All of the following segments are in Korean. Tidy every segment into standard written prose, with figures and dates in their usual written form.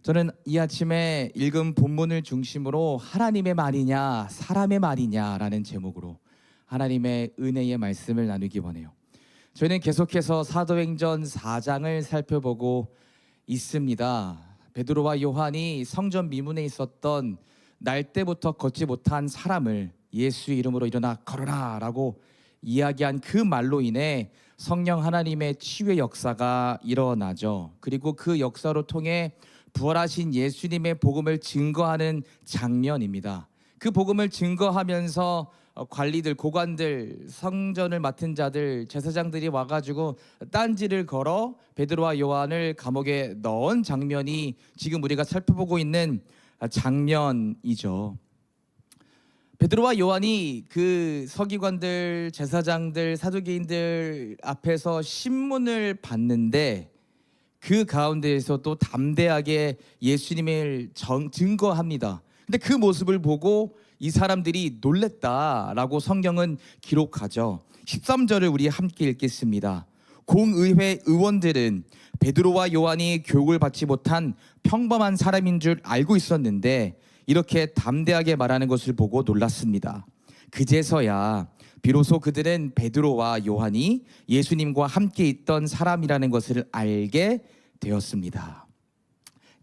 저는 이 아침에 읽은 본문을 중심으로 하나님의 말이냐 사람의 말이냐라는 제목으로 하나님의 은혜의 말씀을 나누기 원해요. 저희는 계속해서 사도행전 4장을 살펴보고 있습니다. 베드로와 요한이 성전 미문에 있었던 날 때부터 걷지 못한 사람을 예수의 이름으로 일어나 걸어라 라고 이야기한 그 말로 인해 성령 하나님의 치유의 역사가 일어나죠. 그리고 그 역사로 통해 부활하신 예수님의 복음을 증거하는 장면입니다. 그 복음을 증거하면서 관리들, 고관들, 성전을 맡은 자들, 제사장들이 와가지고 딴지를 걸어 베드로와 요한을 감옥에 넣은 장면이 지금 우리가 살펴보고 있는 장면이죠. 베드로와 요한이 그 서기관들, 제사장들, 사두개인들 앞에서 신문을 받는데 그 가운데에서도 담대하게 예수님을 증거합니다. 근데 그 모습을 보고 이 사람들이 놀랬다라고 성경은 기록하죠. 13절을 우리 함께 읽겠습니다. 공의회 의원들은 베드로와 요한이 교육을 받지 못한 평범한 사람인 줄 알고 있었는데 이렇게 담대하게 말하는 것을 보고 놀랐습니다. 그제서야 비로소 그들은 베드로와 요한이 예수님과 함께 있던 사람이라는 것을 알게 되었습니다.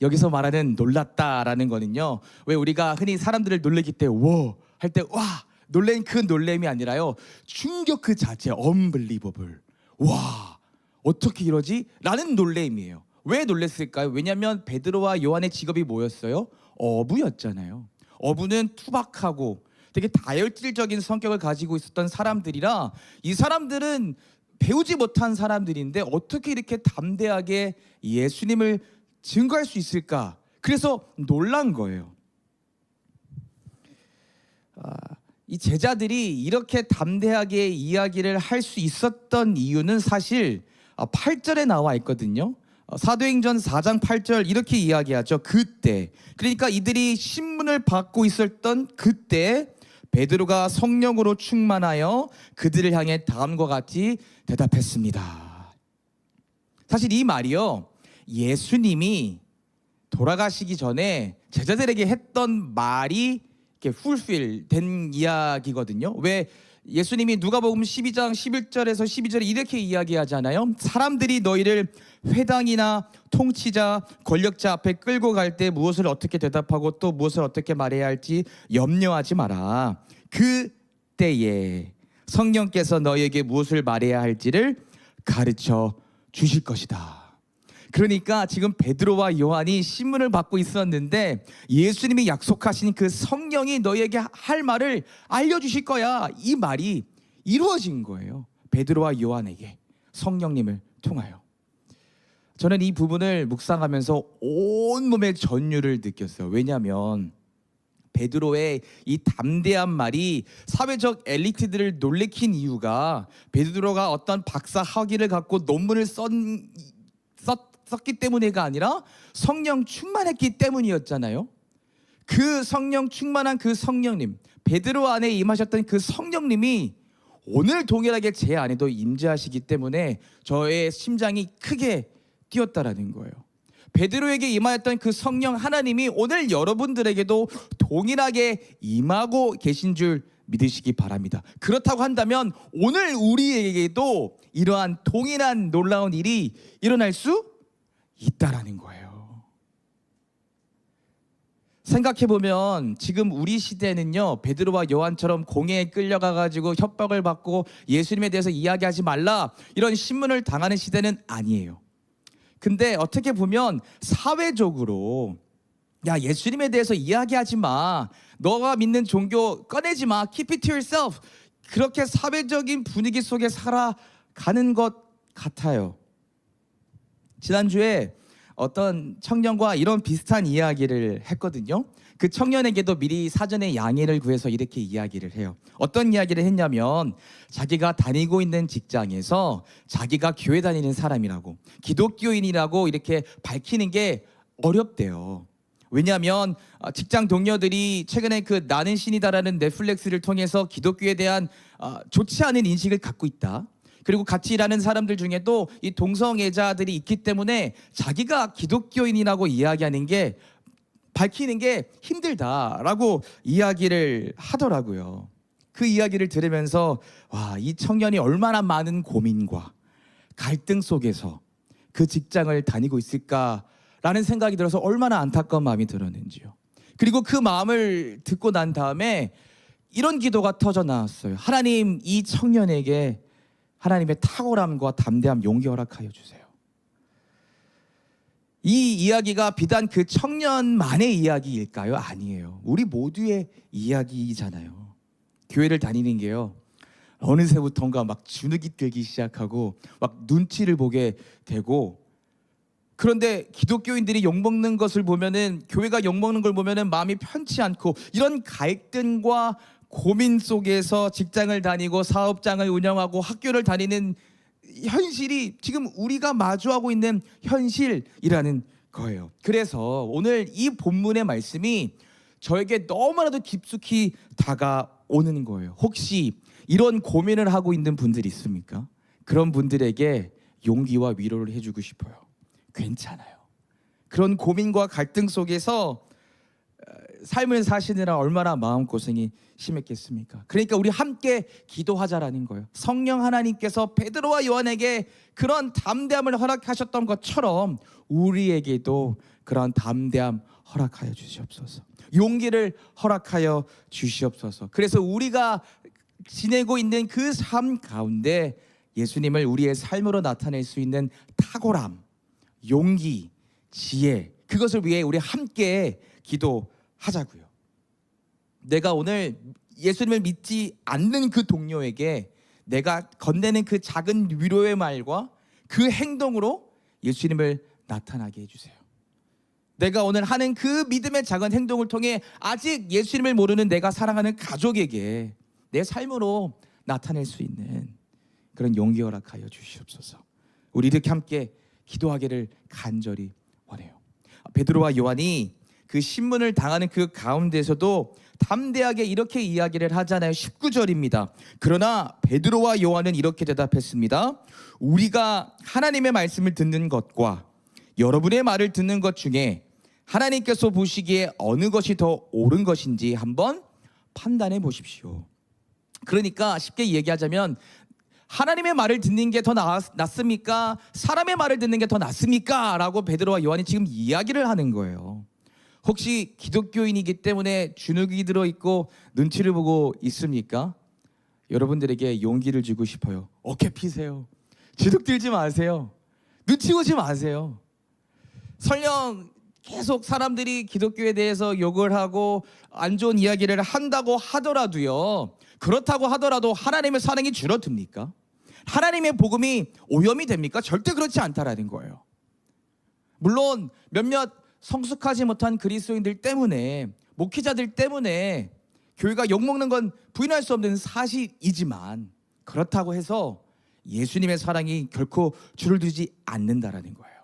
여기서 말하는 놀랐다라는 거는요, 왜 우리가 흔히 사람들을 놀래기 때 와 할 때 와 놀란 그 놀램이 아니라요, 충격 그 자체, unbelievable, 와 어떻게 이러지? 라는 놀램이에요. 왜 놀랬을까요? 왜냐하면 베드로와 요한의 직업이 뭐였어요? 어부였잖아요. 어부는 투박하고 되게 다혈질적인 성격을 가지고 있었던 사람들이라 이 사람들은 배우지 못한 사람들인데 어떻게 이렇게 담대하게 예수님을 증거할 수 있을까? 그래서 놀란 거예요. 이 제자들이 이렇게 담대하게 이야기를 할 수 있었던 이유는 사실 8절에 나와 있거든요. 사도행전 4장 8절 이렇게 이야기하죠. 그때, 그러니까 이들이 신문을 받고 있었던 그때 베드로가 성령으로 충만하여 그들을 향해 다음과 같이 대답했습니다. 사실 이 말이요, 예수님이 돌아가시기 전에 제자들에게 했던 말이 이렇게 fulfill 된 이야기거든요. 왜 예수님이 누가복음 12장 11절에서 12절에 이렇게 이야기하잖아요. 사람들이 너희를 회당이나 통치자, 권력자 앞에 끌고 갈 때 무엇을 어떻게 대답하고 또 무엇을 어떻게 말해야 할지 염려하지 마라. 그때에 성령께서 너희에게 무엇을 말해야 할지를 가르쳐 주실 것이다. 그러니까 지금 베드로와 요한이 신문을 받고 있었는데 예수님이 약속하신 그 성령이 너희에게 할 말을 알려주실 거야. 이 말이 이루어진 거예요. 베드로와 요한에게 성령님을 통하여. 저는 이 부분을 묵상하면서 온몸의 전율을 느꼈어요. 왜냐하면 베드로의 이 담대한 말이 사회적 엘리트들을 놀래킨 이유가 베드로가 어떤 박사 학위를 갖고 논문을 썼기 때문에가 아니라 성령 충만했기 때문이었잖아요. 그 성령 충만한 그 성령님, 베드로 안에 임하셨던 그 성령님이 오늘 동일하게 제 안에도 임재하시기 때문에 저의 심장이 크게 뛰었다라는 거예요. 베드로에게 임하였던 그 성령 하나님이 오늘 여러분들에게도 동일하게 임하고 계신 줄 믿으시기 바랍니다. 그렇다고 한다면 오늘 우리에게도 이러한 동일한 놀라운 일이 일어날 수 있다라는 거예요. 생각해보면 지금 우리 시대는요, 베드로와 요한처럼 공회에 끌려가가지고 협박을 받고 예수님에 대해서 이야기하지 말라 이런 신문을 당하는 시대는 아니에요. 근데 어떻게 보면 사회적으로 야, 예수님에 대해서 이야기하지 마, 너가 믿는 종교 꺼내지 마, keep it to yourself, 그렇게 사회적인 분위기 속에 살아가는 것 같아요. 지난주에 어떤 청년과 이런 비슷한 이야기를 했거든요. 그 청년에게도 미리 사전에 양해를 구해서 이렇게 이야기를 해요. 어떤 이야기를 했냐면 자기가 다니고 있는 직장에서 자기가 교회 다니는 사람이라고, 기독교인이라고 이렇게 밝히는 게 어렵대요. 왜냐하면 직장 동료들이 최근에 그 나는 신이다라는 넷플릭스를 통해서 기독교에 대한 좋지 않은 인식을 갖고 있다. 그리고 같이 일하는 사람들 중에도 이 동성애자들이 있기 때문에 자기가 기독교인이라고 이야기하는 게 밝히는 게 힘들다라고 이야기를 하더라고요. 그 이야기를 들으면서 와, 이 청년이 얼마나 많은 고민과 갈등 속에서 그 직장을 다니고 있을까라는 생각이 들어서 얼마나 안타까운 마음이 들었는지요. 그리고 그 마음을 듣고 난 다음에 이런 기도가 터져 나왔어요. 하나님, 이 청년에게 하나님의 탁월함과 담대함, 용기 허락하여 주세요. 이 이야기가 비단 그 청년만의 이야기일까요? 아니에요. 우리 모두의 이야기잖아요. 교회를 다니는 게요, 어느새부턴가 막 주눅이 들기 시작하고 막 눈치를 보게 되고, 그런데 기독교인들이 욕먹는 것을 보면은, 교회가 욕먹는 걸 보면은 마음이 편치 않고, 이런 갈등과 고민 속에서 직장을 다니고 사업장을 운영하고 학교를 다니는 현실이 지금 우리가 마주하고 있는 현실이라는 거예요. 그래서 오늘 이 본문의 말씀이 저에게 너무나도 깊숙이 다가오는 거예요. 혹시 이런 고민을 하고 있는 분들이 있습니까? 그런 분들에게 용기와 위로를 해주고 싶어요. 괜찮아요. 그런 고민과 갈등 속에서 삶을 사시느라 얼마나 마음고생이 심했겠습니까? 그러니까 우리 함께 기도하자라는 거예요. 성령 하나님께서 베드로와 요한에게 그런 담대함을 허락하셨던 것처럼 우리에게도 그런 담대함 허락하여 주시옵소서. 용기를 허락하여 주시옵소서. 그래서 우리가 지내고 있는 그 삶 가운데 예수님을 우리의 삶으로 나타낼 수 있는 탁월함, 용기, 지혜, 그것을 위해 우리 함께 기도하자고요. 내가 오늘 예수님을 믿지 않는 그 동료에게 내가 건네는 그 작은 위로의 말과 그 행동으로 예수님을 나타나게 해주세요. 내가 오늘 하는 그 믿음의 작은 행동을 통해 아직 예수님을 모르는 내가 사랑하는 가족에게 내 삶으로 나타낼 수 있는 그런 용기 허락하여 주시옵소서. 우리 이렇게 함께 기도하기를 간절히 원해요. 베드로와 요한이 그 신문을 당하는 그 가운데서도 담대하게 이렇게 이야기를 하잖아요. 19절입니다. 그러나 베드로와 요한은 이렇게 대답했습니다. 우리가 하나님의 말씀을 듣는 것과 여러분의 말을 듣는 것 중에 하나님께서 보시기에 어느 것이 더 옳은 것인지 한번 판단해 보십시오. 그러니까 쉽게 얘기하자면 하나님의 말을 듣는 게 더 낫습니까? 사람의 말을 듣는 게 더 낫습니까? 라고 베드로와 요한이 지금 이야기를 하는 거예요. 혹시 기독교인이기 때문에 주눅이 들어있고 눈치를 보고 있습니까? 여러분들에게 용기를 주고 싶어요. 어깨 피세요. 주눅 들지 마세요. 눈치 보지 마세요. 설령 계속 사람들이 기독교에 대해서 욕을 하고 안 좋은 이야기를 한다고 하더라도요, 그렇다고 하더라도 하나님의 사랑이 줄어듭니까? 하나님의 복음이 오염이 됩니까? 절대 그렇지 않다라는 거예요. 물론 몇몇 성숙하지 못한 그리스도인들 때문에, 목회자들 때문에 교회가 욕먹는 건 부인할 수 없는 사실이지만, 그렇다고 해서 예수님의 사랑이 결코 줄을 두지 않는다라는 거예요.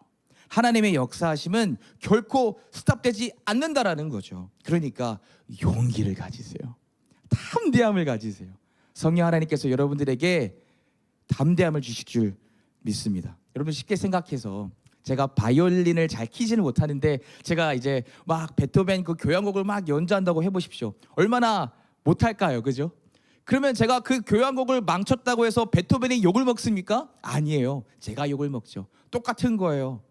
하나님의 역사하심은 결코 스탑되지 않는다라는 거죠. 그러니까 용기를 가지세요. 담대함을 가지세요. 성령 하나님께서 여러분들에게 담대함을 주실 줄 믿습니다. 여러분 쉽게 생각해서, 제가 바이올린을 잘 키지는 못하는데 제가 이제 막 베토벤 그 교향곡을 막 연주한다고 해보십시오. 얼마나 못할까요? 그죠? 그러면 제가 그 교향곡을 망쳤다고 해서 베토벤이 욕을 먹습니까? 아니에요. 제가 욕을 먹죠. 똑같은 거예요.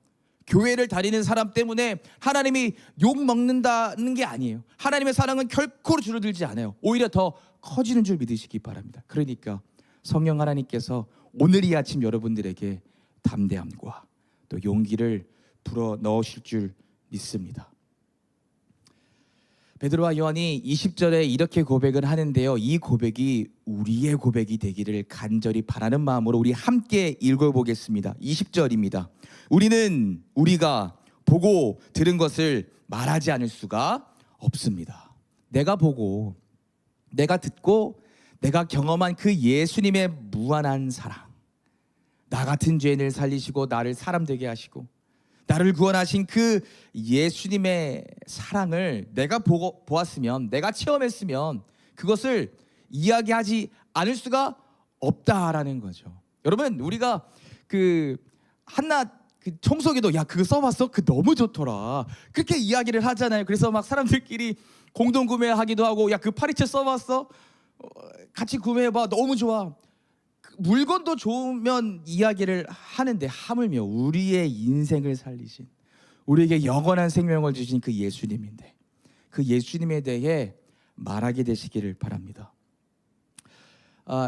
교회를 다니는 사람 때문에 하나님이 욕 먹는다는 게 아니에요. 하나님의 사랑은 결코 줄어들지 않아요. 오히려 더 커지는 줄 믿으시기 바랍니다. 그러니까 성령 하나님께서 오늘 이 아침 여러분들에게 담대함과 또 용기를 불어 넣으실 줄 믿습니다. 베드로와 요한이 20절에 이렇게 고백을 하는데요, 이 고백이 우리의 고백이 되기를 간절히 바라는 마음으로 우리 함께 읽어보겠습니다. 20절입니다. 우리는 우리가 보고 들은 것을 말하지 않을 수가 없습니다. 내가 보고 내가 듣고 내가 경험한 그 예수님의 무한한 사랑, 나 같은 죄인을 살리시고 나를 사람 되게 하시고 나를 구원하신 그 예수님의 사랑을 내가 보았으면, 내가 체험했으면 그것을 이야기하지 않을 수가 없다라는 거죠. 여러분, 우리가 그 한낱 그 청소기도 야 그거 써봤어? 그 너무 좋더라. 그렇게 이야기를 하잖아요. 그래서 막 사람들끼리 공동 구매하기도 하고 야 그 파리채 써봤어? 같이 구매해봐. 너무 좋아. 그 물건도 좋으면 이야기를 하는데 하물며 우리의 인생을 살리신, 우리에게 영원한 생명을 주신 그 예수님인데 그 예수님에 대해 말하게 되시기를 바랍니다.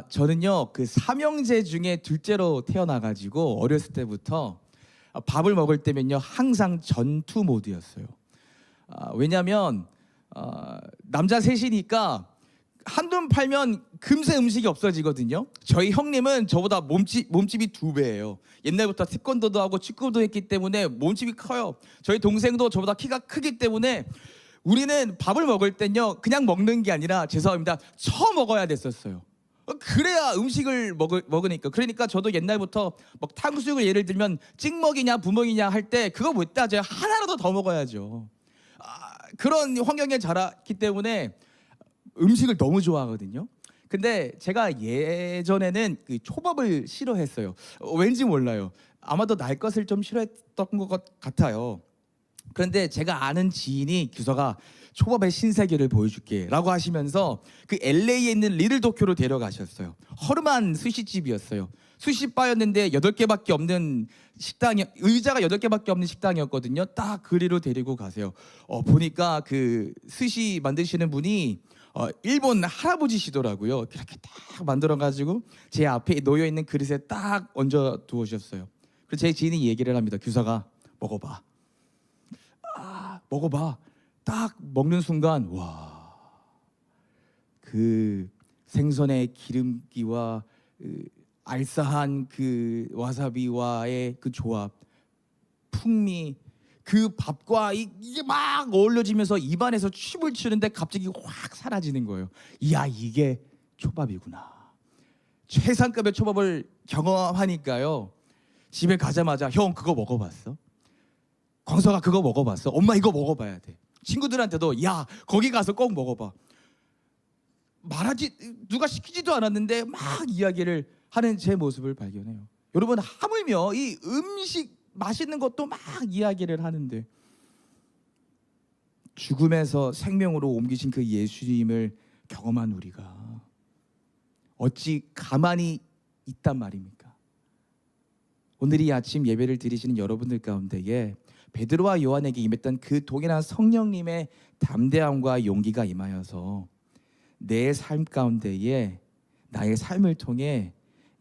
저는요 그 삼형제 중에 둘째로 태어나가지고 어렸을 때부터 밥을 먹을 때면요 항상 전투 모드였어요. 왜냐하면 남자 셋이니까 한돈 팔면 금세 음식이 없어지거든요. 저희 형님은 저보다 몸집이 2배예요. 옛날부터 태권도도 하고 축구도 했기 때문에 몸집이 커요. 저희 동생도 저보다 키가 크기 때문에 우리는 밥을 먹을 땐요 그냥 먹는 게 아니라, 죄송합니다, 쳐 먹어야 됐었어요. 그래야 음식을 먹으니까. 그러니까 저도 옛날부터 막 탕수육을 예를 들면 찍먹이냐 부먹이냐 할 때 그거 못 따져요. 하나라도 더 먹어야죠. 그런 환경에 자랐기 때문에 음식을 너무 좋아하거든요. 근데 제가 예전에는 그 초밥을 싫어했어요. 왠지 몰라요. 아마도 날 것을 좀 싫어했던 것 같아요. 그런데 제가 아는 지인이 규서가 초밥의 신세계를 보여줄게 라고 하시면서 그 LA에 있는 리들 도쿄로 데려가셨어요. 허름한 스시집이었어요. 스시바였는데 8개밖에 없는 식당이, 의자가 8개밖에 없는 식당이었거든요. 딱 그리로 데리고 가세요. 보니까 그 스시 만드시는 분이 일본 할아버지시더라고요. 그렇게 딱 만들어가지고 제 앞에 놓여있는 그릇에 딱 얹어 두셨어요. 그래서 제 지인이 얘기를 합니다. 규서가 먹어봐. 먹어봐. 딱 먹는 순간 와, 그 생선의 기름기와 알싸한 그 와사비와의 그 조합, 풍미, 그 밥과 이게 막 어울려지면서 입안에서 춤을 추는데 갑자기 확 사라지는 거예요. 이야, 이게 초밥이구나. 최상급의 초밥을 경험하니까요, 집에 가자마자 형 그거 먹어봤어? 광서가 그거 먹어봤어? 엄마 이거 먹어봐야 돼. 친구들한테도 야 거기 가서 꼭 먹어봐. 말하지, 누가 시키지도 않았는데 막 이야기를 하는 제 모습을 발견해요. 여러분, 하물며 이 음식 맛있는 것도 막 이야기를 하는데 죽음에서 생명으로 옮기신 그 예수님을 경험한 우리가 어찌 가만히 있단 말입니까? 오늘 이 아침 예배를 드리시는 여러분들 가운데에 베드로와 요한에게 임했던 그 동일한 성령님의 담대함과 용기가 임하여서 내 삶 가운데에 나의 삶을 통해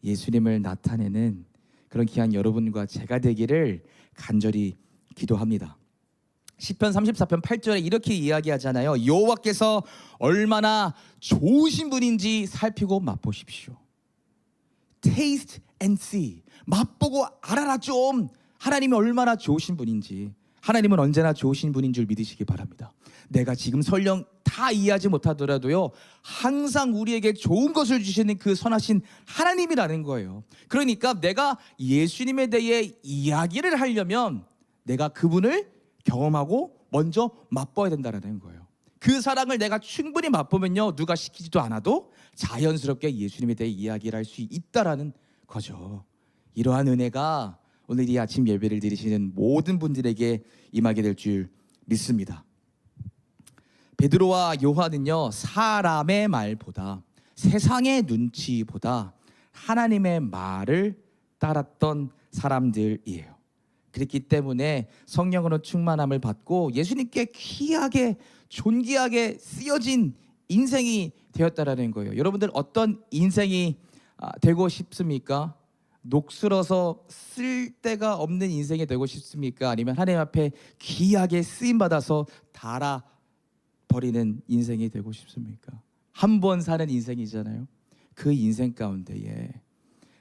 예수님을 나타내는 그런 귀한 여러분과 제가 되기를 간절히 기도합니다. 시편 34편 8절에 이렇게 이야기하잖아요. 여호와께서 얼마나 좋으신 분인지 살피고 맛보십시오. Taste and see. 맛보고 알아라 좀. 하나님이 얼마나 좋으신 분인지. 하나님은 언제나 좋으신 분인 줄 믿으시기 바랍니다. 내가 지금 설령 다 이해하지 못하더라도요, 항상 우리에게 좋은 것을 주시는 그 선하신 하나님이라는 거예요. 그러니까 내가 예수님에 대해 이야기를 하려면 내가 그분을 경험하고 먼저 맛봐야 된다는 거예요. 그 사랑을 내가 충분히 맛보면요, 누가 시키지도 않아도 자연스럽게 예수님에 대해 이야기를 할 수 있다라는 거죠. 이러한 은혜가 오늘 이 아침 예배를 드리시는 모든 분들에게 임하게 될 줄 믿습니다. 베드로와 요한은요, 사람의 말보다, 세상의 눈치보다 하나님의 말을 따랐던 사람들이에요. 그렇기 때문에 성령으로 충만함을 받고 예수님께 귀하게 존귀하게 쓰여진 인생이 되었다라는 거예요. 여러분들 어떤 인생이 되고 싶습니까? 녹슬어서 쓸 데가 없는 인생이 되고 싶습니까? 아니면 하나님 앞에 귀하게 쓰임 받아서 달아버리는 인생이 되고 싶습니까? 한 번 사는 인생이잖아요. 그 인생 가운데에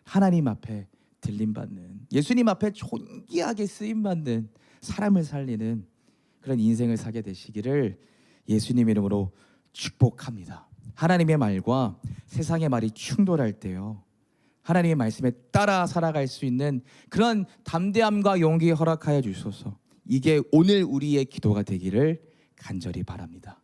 하나님 앞에 들림받는, 예수님 앞에 존귀하게 쓰임받는, 사람을 살리는 그런 인생을 사게 되시기를 예수님 이름으로 축복합니다. 하나님의 말과 세상의 말이 충돌할 때요, 하나님의 말씀에 따라 살아갈 수 있는 그런 담대함과 용기 허락하여 주소서. 이게 오늘 우리의 기도가 되기를 간절히 바랍니다.